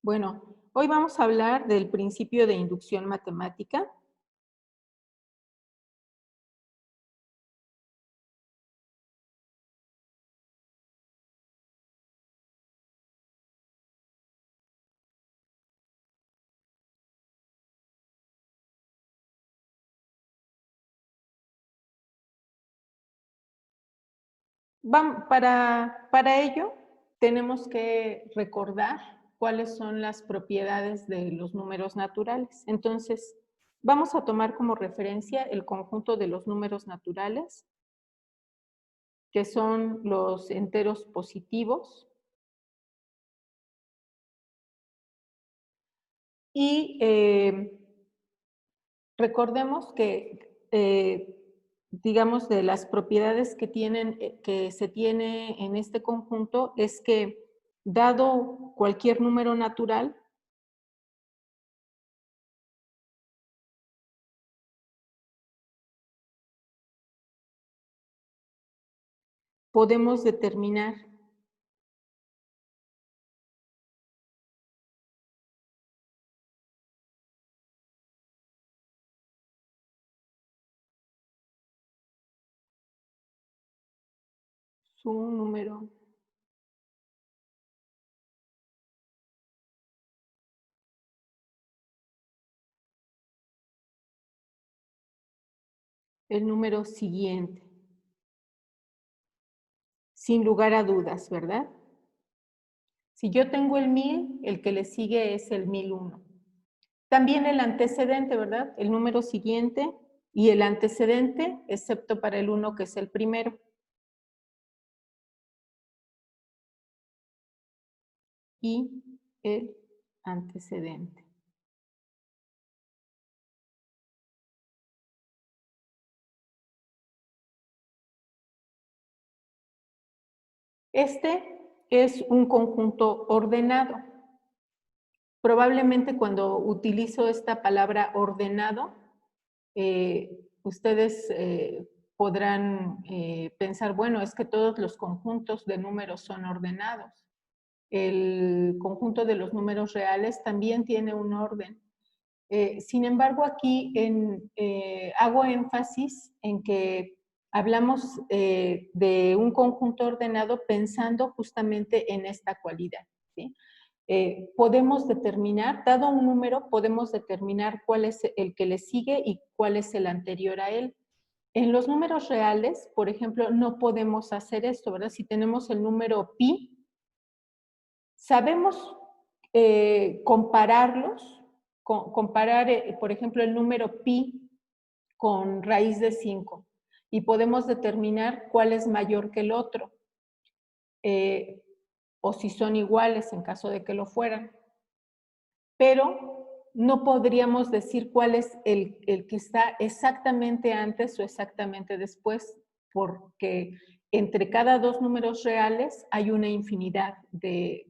Bueno, hoy vamos a hablar del principio de inducción matemática. Para ello, tenemos que recordar cuáles son las propiedades de los números naturales. Entonces, vamos a tomar como referencia el conjunto de los números naturales, que son los enteros positivos, y recordemos que, digamos, de las propiedades que se tiene en este conjunto es que, dado cualquier número natural, podemos determinar su número, el número siguiente, sin lugar a dudas, ¿verdad? Si yo tengo el 1000, el que le sigue es el 1001. También el antecedente, ¿verdad? El número siguiente y el antecedente, excepto para el 1, que es el primero. Y el antecedente. Este es un conjunto ordenado. Probablemente cuando utilizo esta palabra ordenado, ustedes podrán pensar, bueno, es que todos los conjuntos de números son ordenados. El conjunto de los números reales también tiene un orden. Sin embargo, aquí hago énfasis en que hablamos de un conjunto ordenado pensando justamente en esta cualidad, ¿sí? Podemos determinar, dado un número, podemos determinar cuál es el que le sigue y cuál es el anterior a él. En los números reales, por ejemplo, no podemos hacer esto, ¿verdad? Si tenemos el número pi, sabemos compararlos, comparar, por ejemplo, el número pi con raíz de 5 y podemos determinar cuál es mayor que el otro, eh, o si son iguales en caso de que lo fueran. Pero no podríamos decir cuál es el que está exactamente antes o exactamente después, porque entre cada dos números reales hay una infinidad de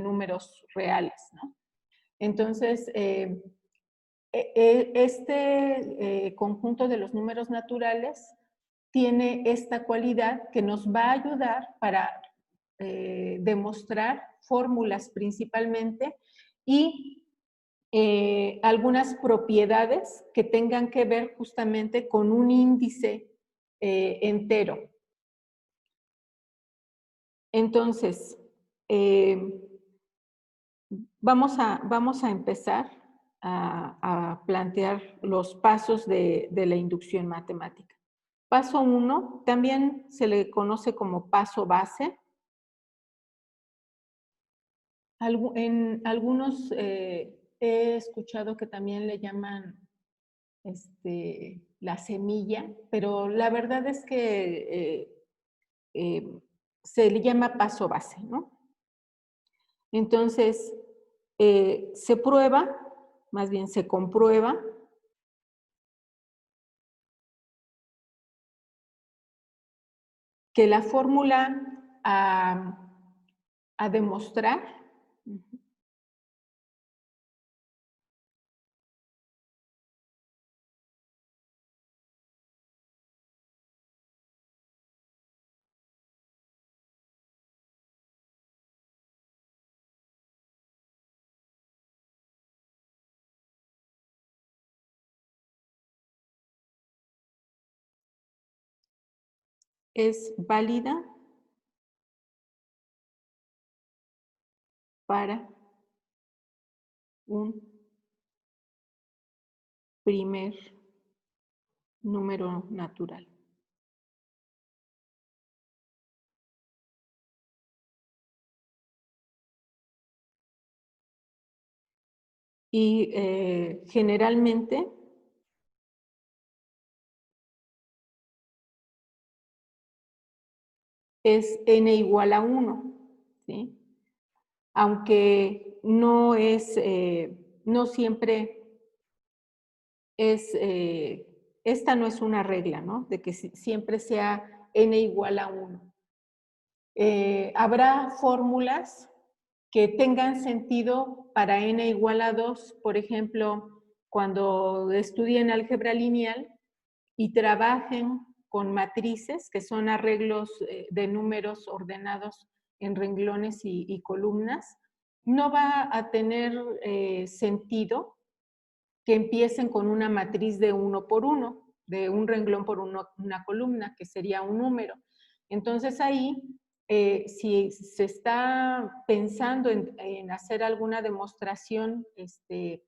números reales, ¿no? Entonces, este conjunto de los números naturales tiene esta cualidad que nos va a ayudar para demostrar fórmulas principalmente y algunas propiedades que tengan que ver justamente con un índice entero. Entonces, eh, vamos a empezar a plantear los pasos de la inducción matemática. Paso 1, también se le conoce como paso base. En algunos he escuchado que también le llaman la semilla, pero la verdad es que se le llama paso base, ¿no? Entonces, se prueba, más bien se comprueba que la fórmula a demostrar es válida para un primer número natural. Y generalmente es n igual a 1, ¿sí? Aunque no es, no siempre es, esta no es una regla, ¿no? De que siempre sea n igual a 1. Habrá fórmulas que tengan sentido para n igual a 2, por ejemplo, cuando estudien álgebra lineal y trabajen con matrices, que son arreglos de números ordenados en renglones y columnas, no va a tener sentido que empiecen con una matriz de 1 por 1, de un renglón por una columna, que sería un número. Entonces ahí, si se está pensando en hacer alguna demostración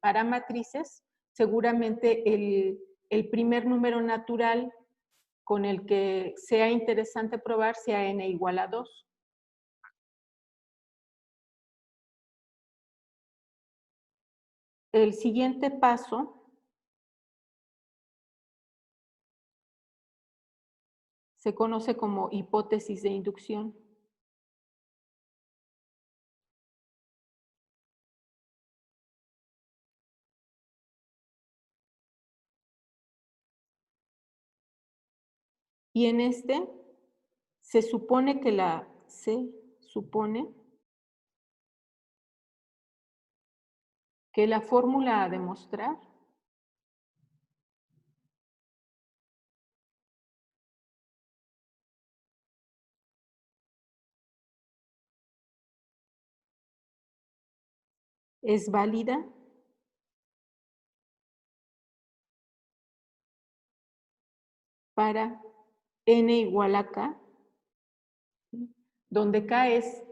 para matrices, seguramente el primer número natural con el que sea interesante probar sea n igual a 2. El siguiente paso se conoce como hipótesis de inducción. Y en se supone que la fórmula a demostrar es válida para n igual a k, ¿sí? Donde k es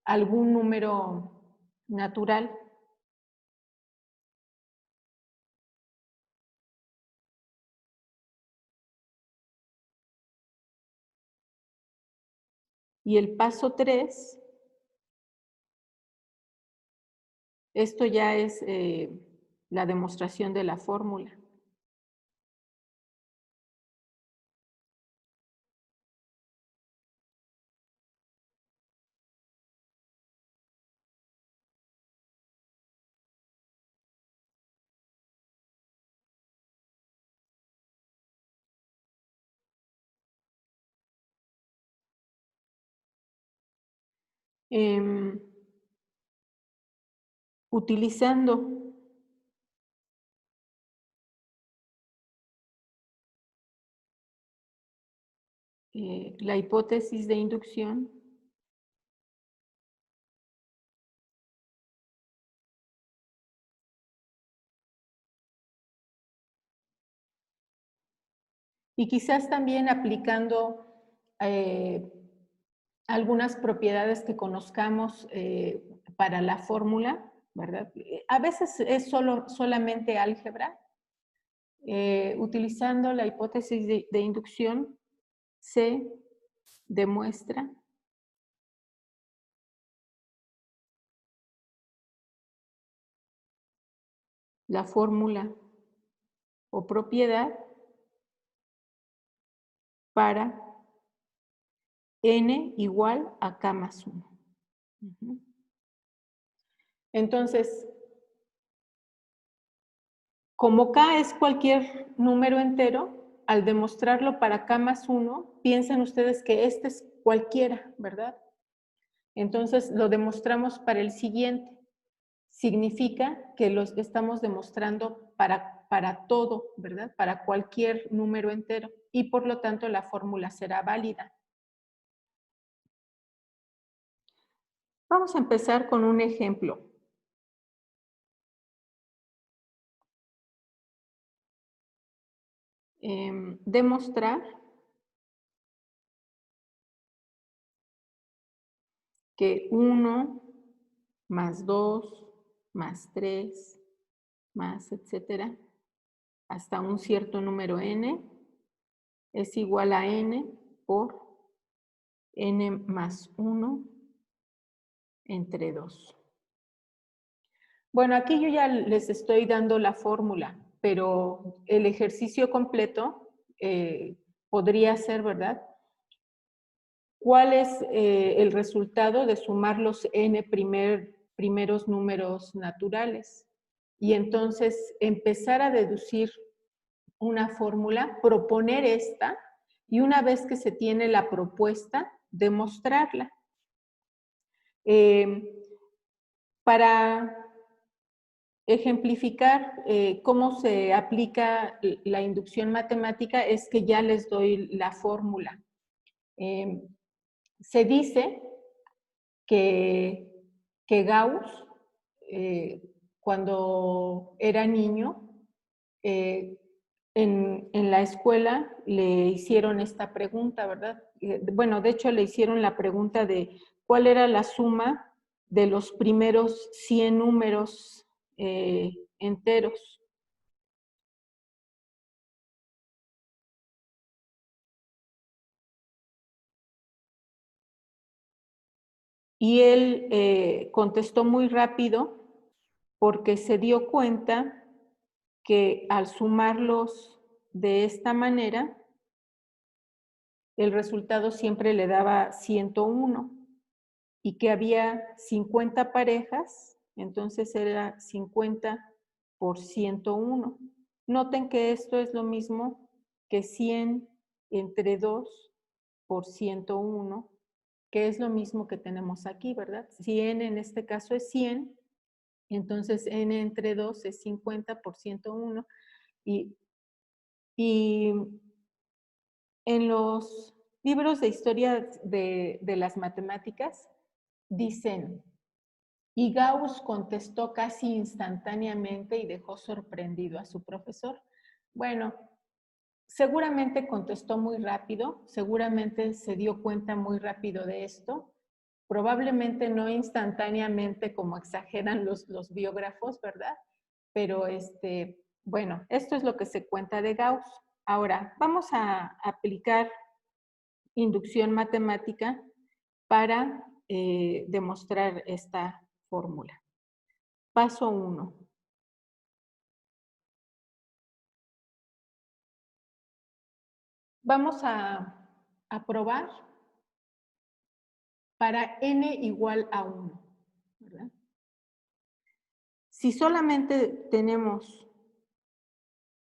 algún número natural. Y el paso 3, esto ya es la demostración de la fórmula. Utilizando la hipótesis de inducción, y quizás también aplicando algunas propiedades que conozcamos para la fórmula, ¿verdad? A veces es solamente álgebra. Utilizando la hipótesis de inducción, se demuestra la fórmula o propiedad para n igual a k más 1. Entonces, como k es cualquier número entero, al demostrarlo para k más 1, piensen ustedes que este es cualquiera, ¿verdad? Entonces, lo demostramos para el siguiente. Significa que los estamos demostrando para todo, ¿verdad? Para cualquier número entero. Y por lo tanto, la fórmula será válida. Vamos a empezar con un ejemplo. Demostrar que 1 más 2 más 3 más etcétera, hasta un cierto número n, es igual a n por n más 1 entre 2. Bueno, aquí yo ya les estoy dando la fórmula, pero el ejercicio completo podría ser, ¿verdad? ¿Cuál es el resultado de sumar los n primeros números naturales? Y entonces empezar a deducir una fórmula, proponer esta, y una vez que se tiene la propuesta, demostrarla. Para ejemplificar cómo se aplica la inducción matemática es que ya les doy la fórmula. Se dice que Gauss, cuando era niño, en la escuela le hicieron esta pregunta, ¿verdad? Bueno, de hecho le hicieron la pregunta de cuál era la suma de los primeros 100 números enteros. Y él contestó muy rápido porque se dio cuenta que al sumarlos de esta manera, el resultado siempre le daba 101 y que había 50 parejas, entonces era 50 por 101. Noten que esto es lo mismo que 100 entre 2 por 101, que es lo mismo que tenemos aquí, ¿verdad? Si n en este caso es 100, entonces n entre 2 es 50 por 101. Y en los libros de historia de las matemáticas dicen, y Gauss contestó casi instantáneamente y dejó sorprendido a su profesor. Bueno, seguramente contestó muy rápido, seguramente se dio cuenta muy rápido de esto, probablemente no instantáneamente como exageran los biógrafos, ¿verdad? Pero bueno, esto es lo que se cuenta de Gauss. Ahora, vamos a aplicar inducción matemática para demostrar esta fórmula. Paso 1. Vamos a probar para n igual a 1, ¿verdad? Si solamente tenemos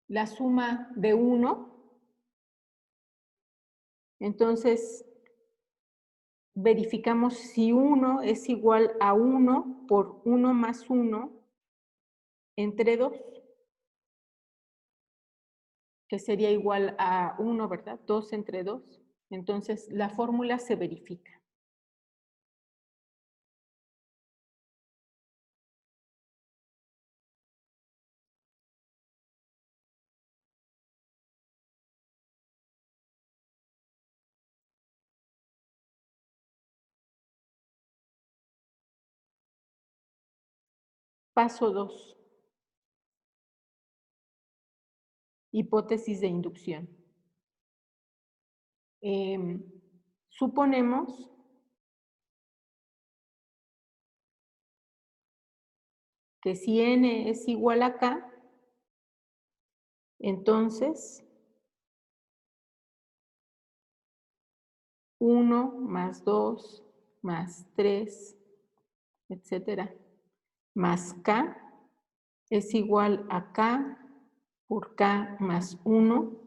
la suma de 1, entonces verificamos si 1 es igual a 1 por 1 más 1 entre 2, que sería igual a 1, ¿verdad? 2 entre 2. Entonces, la fórmula se verifica. Paso 2. Hipótesis de inducción. Suponemos que si n es igual a k, entonces 1 más 2 más 3, etcétera, más k es igual a k por k más 1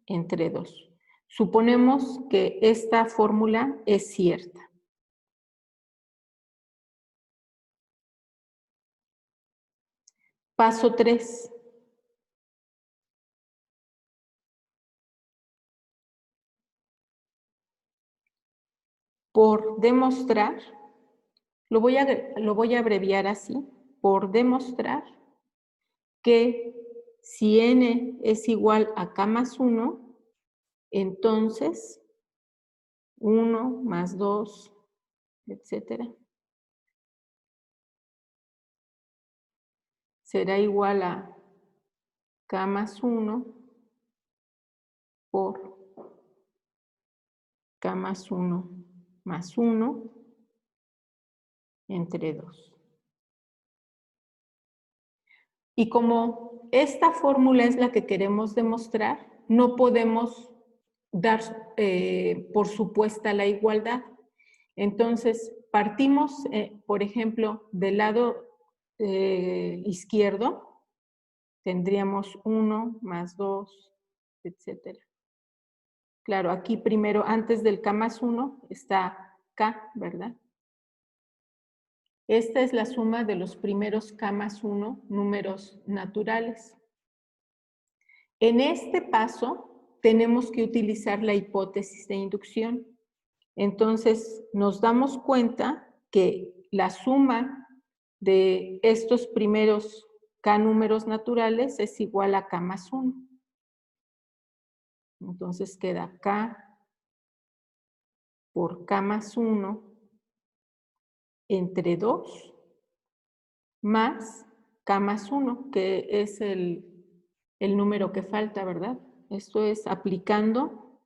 entre 2. Suponemos que esta fórmula es cierta. Paso 3. Por demostrar, lo voy a abreviar así, por demostrar que si n es igual a k más 1, entonces 1 más 2, etcétera, será igual a K más 1 por K más 1 más 1 entre 2. Y como esta fórmula es la que queremos demostrar, no podemos dar por supuesta la igualdad. Entonces, partimos, por ejemplo, del lado izquierdo, tendríamos 1 más 2, etcétera. Claro, aquí primero, antes del K más 1, está K, ¿verdad? Esta es la suma de los primeros K más 1 números naturales. En este paso, tenemos que utilizar la hipótesis de inducción. Entonces, nos damos cuenta que la suma de estos primeros K números naturales es igual a K más 1. Entonces, queda K por K más 1 entre 2 más K más 1, que es el número que falta, ¿verdad? Esto es aplicando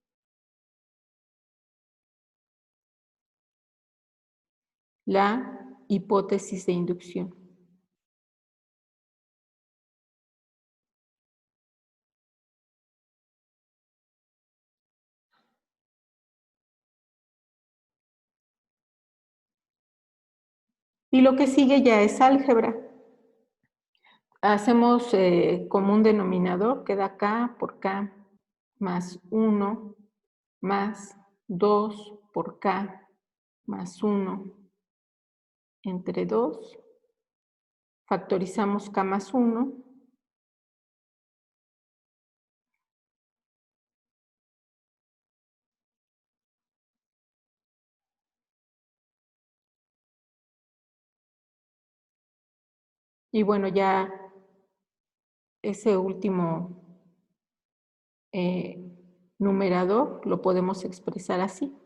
la hipótesis de inducción. Y lo que sigue ya es álgebra. Hacemos común denominador, queda K por K más 1 más 2 por K más 1 entre 2. Factorizamos K más 1. Y bueno, ya ese último numerador lo podemos expresar así.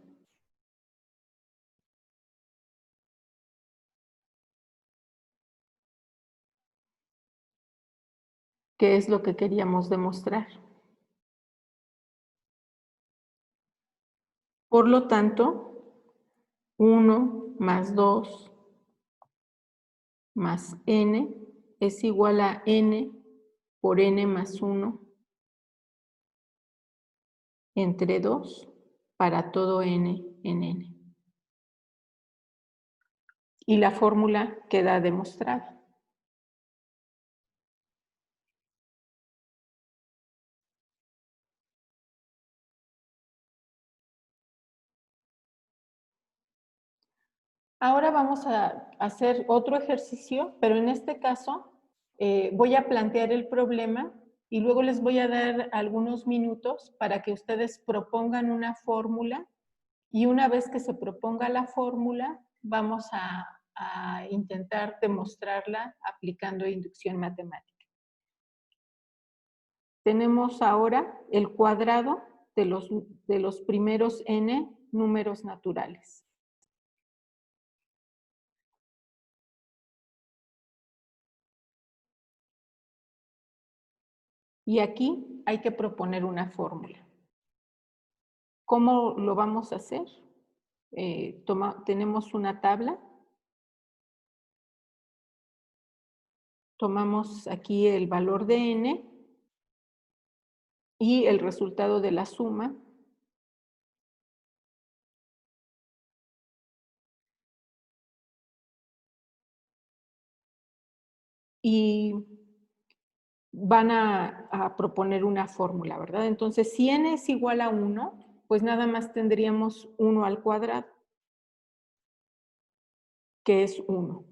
¿Qué es lo que queríamos demostrar? Por lo tanto, 1 más 2 más n es igual a n por n más 1 entre 2 para todo n en n. Y la fórmula queda demostrada. Ahora vamos a hacer otro ejercicio, pero en este caso voy a plantear el problema y luego les voy a dar algunos minutos para que ustedes propongan una fórmula y una vez que se proponga la fórmula, vamos a intentar demostrarla aplicando inducción matemática. Tenemos ahora el cuadrado de los primeros n números naturales. Y aquí hay que proponer una fórmula. ¿Cómo lo vamos a hacer? Tenemos una tabla. Tomamos aquí el valor de n y el resultado de la suma. Y van a proponer una fórmula, ¿verdad? Entonces, si n es igual a 1, pues nada más tendríamos 1 al cuadrado, que es 1.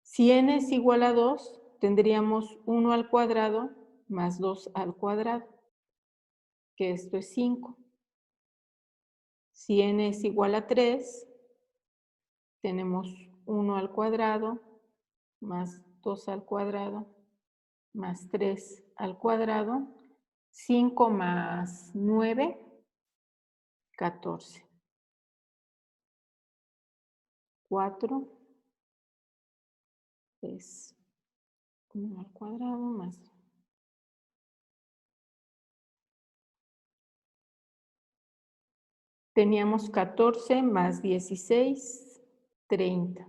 Si n es igual a 2, tendríamos 1 al cuadrado más 2 al cuadrado, que esto es 5. Si n es igual a 3, tenemos 1 al cuadrado más 2 al cuadrado más 3 al cuadrado. 5 más 9, 14. 4, es 1 al cuadrado más. Teníamos 14 más 16, 30.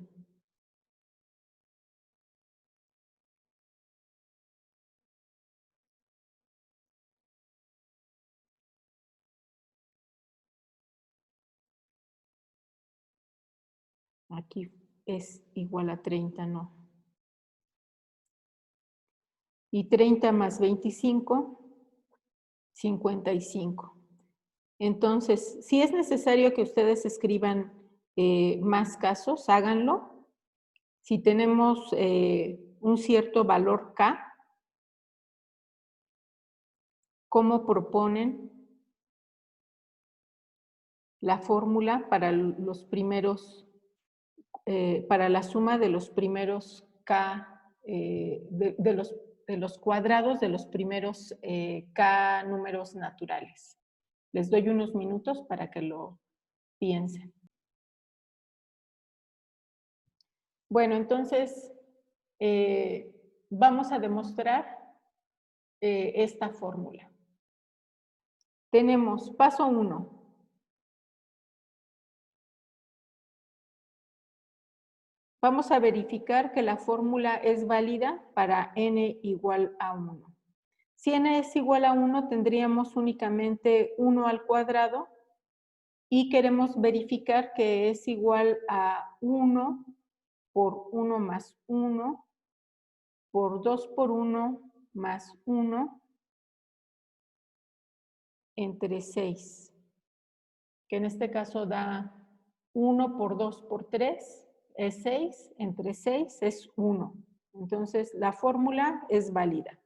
Aquí es igual a 30, no. Y 30 más 25, 55. Entonces, si es necesario que ustedes escriban más casos, háganlo. Si tenemos un cierto valor K, ¿cómo proponen la fórmula para los primeros, para la suma de los primeros K, de los cuadrados de los primeros K números naturales? Les doy unos minutos para que lo piensen. Bueno, entonces vamos a demostrar esta fórmula. Tenemos paso 1. Vamos a verificar que la fórmula es válida para n igual a 1. Si n es igual a 1, tendríamos únicamente 1 al cuadrado y queremos verificar que es igual a 1 por 1 más 1 por 2 por 1 más 1 entre 6, que en este caso da 1 por 2 por 3, es 6, entre 6 es 1. Entonces, la fórmula es válida.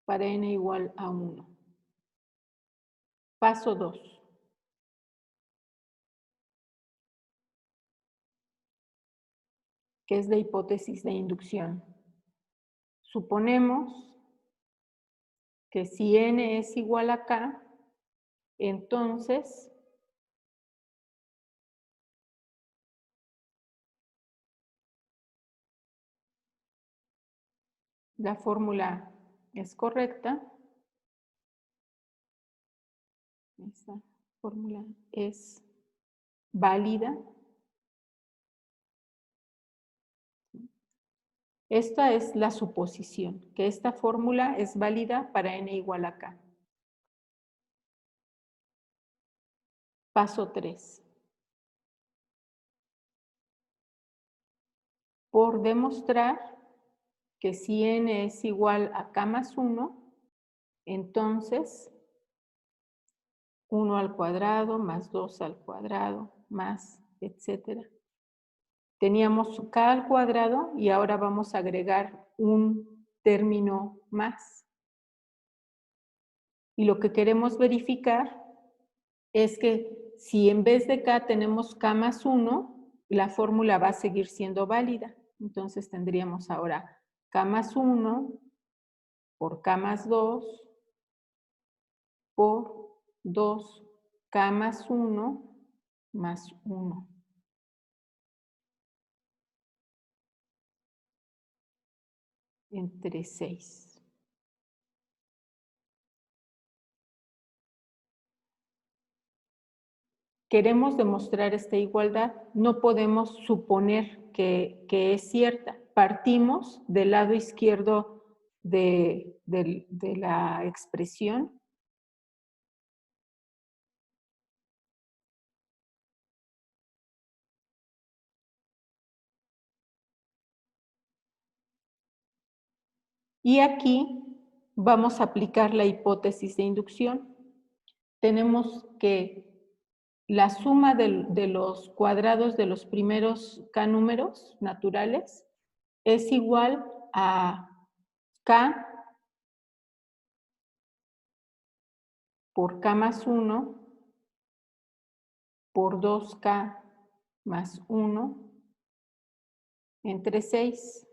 Para n igual a 1. Paso 2. Que es de hipótesis de inducción. Suponemos que si n es igual a k, entonces la fórmula es correcta. Esta fórmula es válida. Esta es la suposición, que esta fórmula es válida para n igual a k. Paso 3. Por demostrar que si n es igual a k más 1, entonces 1 al cuadrado más 2 al cuadrado más, etcétera. Teníamos k al cuadrado y ahora vamos a agregar un término más. Y lo que queremos verificar es que si en vez de k tenemos k más 1, la fórmula va a seguir siendo válida. Entonces tendríamos ahora k más 1 por k más 2 por 2k más 1 más 1. Entre 6. Queremos demostrar esta igualdad, no podemos suponer que es cierta. Partimos del lado izquierdo de la expresión. Y aquí vamos a aplicar la hipótesis de inducción. Tenemos que la suma de los cuadrados de los primeros k números naturales es igual a k por k más 1 por 2k más 1 entre 6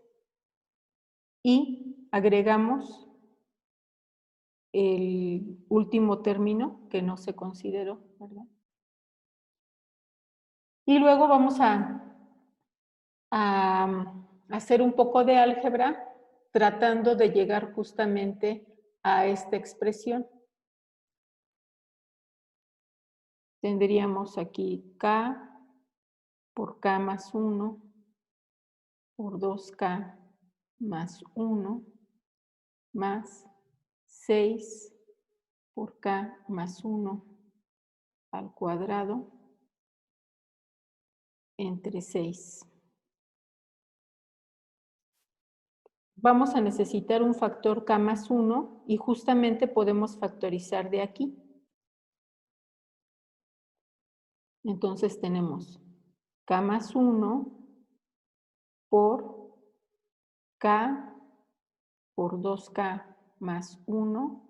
y agregamos el último término que no se consideró, ¿verdad? Y luego vamos a hacer un poco de álgebra tratando de llegar justamente a esta expresión. Tendríamos aquí K por K más 1 por 2K más 1 más 6 por K más 1 al cuadrado entre 6. Vamos a necesitar un factor K más 1 y justamente podemos factorizar de aquí. Entonces tenemos K más 1 por K por 2K más 1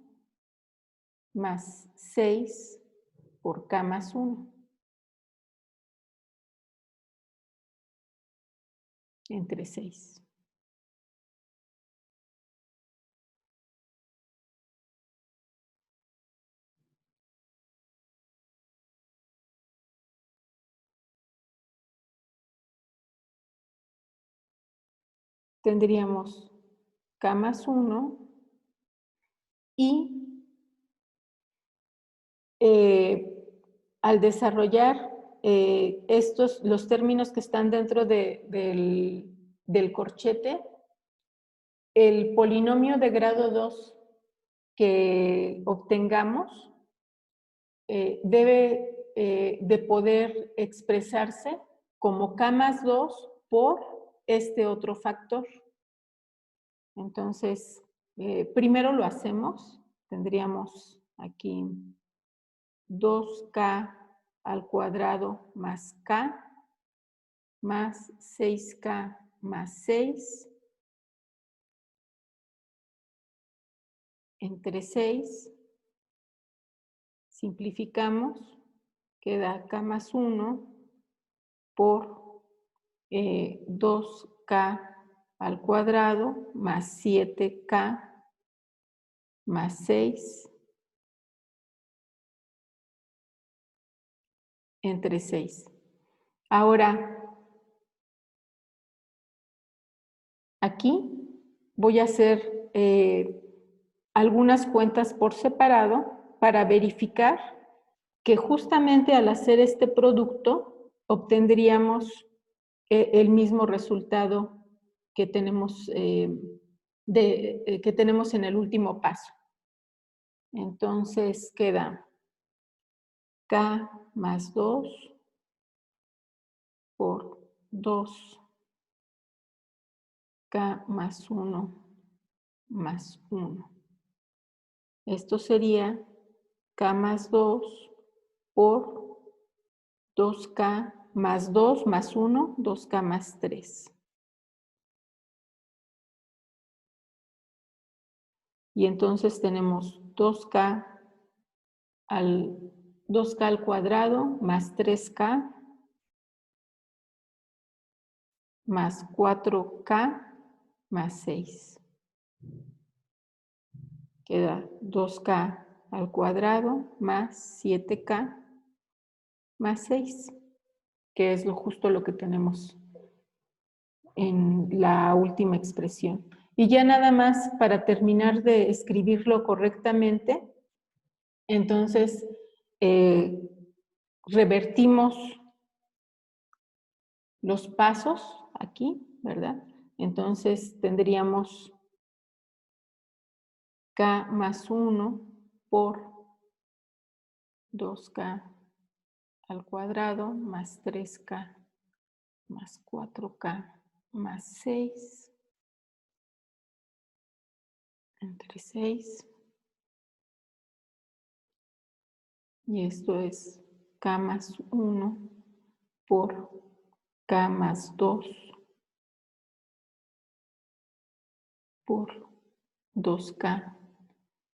más 6 por K más 1 entre 6. Tendríamos K más 1 y al desarrollar los términos que están dentro del corchete, el polinomio de grado 2 que obtengamos debe de poder expresarse como K más 2 por este otro factor. Entonces, primero lo hacemos. Tendríamos aquí 2K al cuadrado más K más 6K más 6 entre 6. Simplificamos, queda K más 1 por 2K al cuadrado más 7K más 6 entre 6. Ahora, aquí voy a hacer algunas cuentas por separado para verificar que justamente al hacer este producto obtendríamos el mismo resultado que tenemos, que tenemos en el último paso. Entonces queda K más 2 por 2K más 1 más 1. Esto sería K más 2 por 2K más 2 más 1, 2K más 3. Y entonces tenemos 2K al cuadrado más 3K más 4K más 6. Queda 2K al cuadrado más 7K más 6, que es justo lo que tenemos en la última expresión. Y ya nada más para terminar de escribirlo correctamente, entonces revertimos los pasos aquí, ¿verdad? Entonces tendríamos K más 1 por 2K al cuadrado más 3K más 4K más 6 entre 6. Y esto es K más 1 por K más 2 por 2K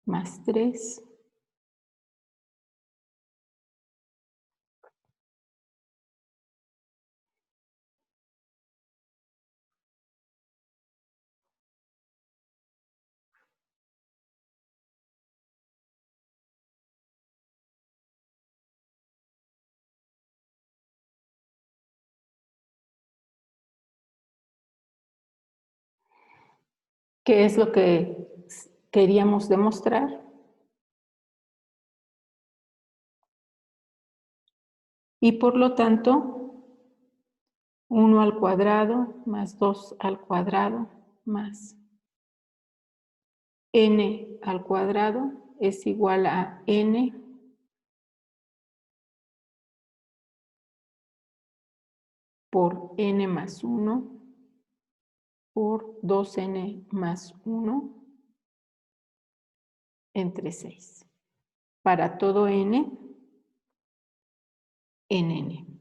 más 3 ¿Qué es lo que queríamos demostrar? Y por lo tanto, 1 al cuadrado más 2 al cuadrado más n al cuadrado es igual a n por n más 1 por 2n más 1 entre 6. Para todo n, en n.